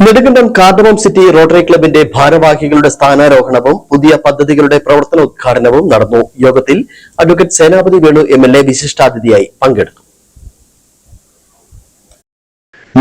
Nedumkandam cardamom city rotary ക്ലബിന്റെ ഭാരവാഹികളുടെ സ്ഥാനാരോഹണവും പുതിയ പദ്ധതികളുടെ പ്രവർത്തനോദ്ഘാടനവും നടന്നു. യോഗത്തിൽ അഡ്വക്കേറ്റ് സേനാപതി വേണു MLA വിശിഷ്ടാതിഥിയായി പങ്കെടുത്തു.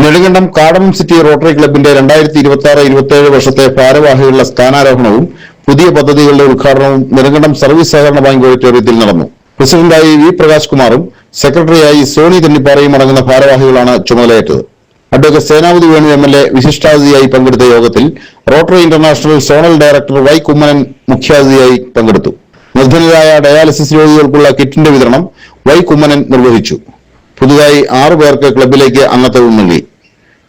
നെടുങ്കണ്ടം കാർഡമം സിറ്റി റോട്ടറി ക്ലബിന്റെ 2026-27 വർഷത്തെ ഭാരവാഹികളുടെ സ്ഥാനാരോഹണവും പുതിയ പദ്ധതികളുടെ ഉദ്ഘാടനവും നെടുങ്കണ്ടം സർവീസ് സഹകരണ ബാങ്ക് ഓഡിറ്റോറിയത്തിൽ നടന്നു. പ്രസിഡന്റായി വി പ്രകാശ് കുമാറും സെക്രട്ടറിയായി സോണി തെന്നിപ്പാറയും അടങ്ങുന്ന ഭാരവാഹികളാണ് ചുമതലയേറ്റത്. അഡ്വക്കേറ്റ് സേനാപതി വേണു MLA വിശിഷ്ടാതിഥിയായി പങ്കെടുത്ത യോഗത്തിൽ rotary international zonal director Y Kummanan മുഖ്യാതിഥിയായി പങ്കെടുത്തു. നിർധനരായ ഡയാലിസിസ് രോഗികൾക്കുള്ള കിറ്റിന്റെ വിതരണം വൈ കുമ്മനൻ നിർവഹിച്ചു. പുതുതായി 6 പേർക്ക് ക്ലബിലേക്ക് അംഗത്വം നൽകി.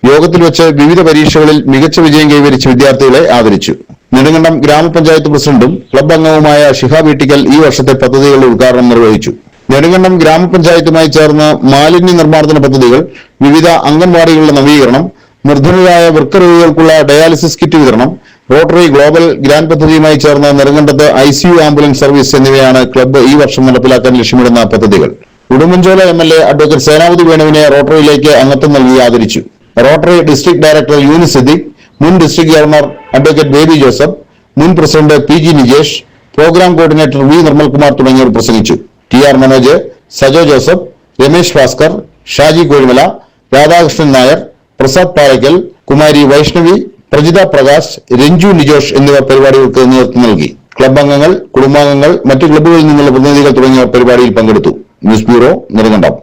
യോഗത്തിൽ വെച്ച് വിവിധ പരീക്ഷകളിൽ മികച്ച വിജയം കൈവരിച്ച വിദ്യാർത്ഥികളെ ആദരിച്ചു. നെടുങ്കണ്ടം ഗ്രാമപഞ്ചായത്ത് പ്രസിഡന്റും ക്ലബ് അംഗവുമായ ഷിഹാബ് ഇട്ടിക്കൽ ഈ വർഷത്തെ പദ്ധതികളുടെ ഉദ്ഘാടനം നിർവഹിച്ചു. നെടുങ്കണ്ടം ഗ്രാമപഞ്ചായത്തുമായി ചേർന്ന് മാലിന്യ നിർമ്മാർജ്ജന പദ്ധതികൾ, വിവിധ അംഗൻവാടികളുടെ നവീകരണം, നിർധനരായ വൃക്കരോഗികൾക്കുള്ള ഡയാലിസിസ് കിറ്റ് വിതരണം, റോട്ടറി ഗ്ലോബൽ ഗ്രാൻഡ് പദ്ധതിയുമായി ചേർന്ന് നെടുങ്കണ്ടത്ത് ICU ആംബുലൻസ് സർവീസ് എന്നിവയാണ് ക്ലബ്ബ് ഈ വർഷം നടപ്പിലാക്കാൻ ലക്ഷ്യമിടുന്ന പദ്ധതികൾ. ഉടുമ്പൻചോല MLA അഡ്വക്കേറ്റ് സേനാപതി വേണുവിനെ റോട്ടറിയിലേക്ക് അംഗത്വം നൽകി ആദരിച്ചു. Rotary district director Younis Siddique, മുൻ district governor advocate Baby Joseph, മുൻ president PG Nijesh, programme coordinator V Nirmalkumar തുടങ്ങിയവർ പ്രസംഗിച്ചു. TR മനോജ്, സജോ ജോസഫ്, രമേശ് ഭാസ്കർ, ഷാജി കോഴിമല, രാധാകൃഷ്ണൻ നായർ, പ്രസാദ് പാറയ്ക്കൽ, കുമാരി വൈഷ്ണവി, പ്രജിത പ്രകാശ്, രഞ്ജു നിജോഷ് എന്നിവർ പരിപാടികൾക്ക് നേതൃത്വം നൽകി. ക്ലബ് അംഗങ്ങൾ, കുടുംബാംഗങ്ങൾ, മറ്റു ക്ലബ്ബുകളിൽ നിന്നുള്ള പ്രതിനിധികൾ തുടങ്ങിയവർ പരിപാടിയിൽ പങ്കെടുത്തു. News bureau, Nedumkandam.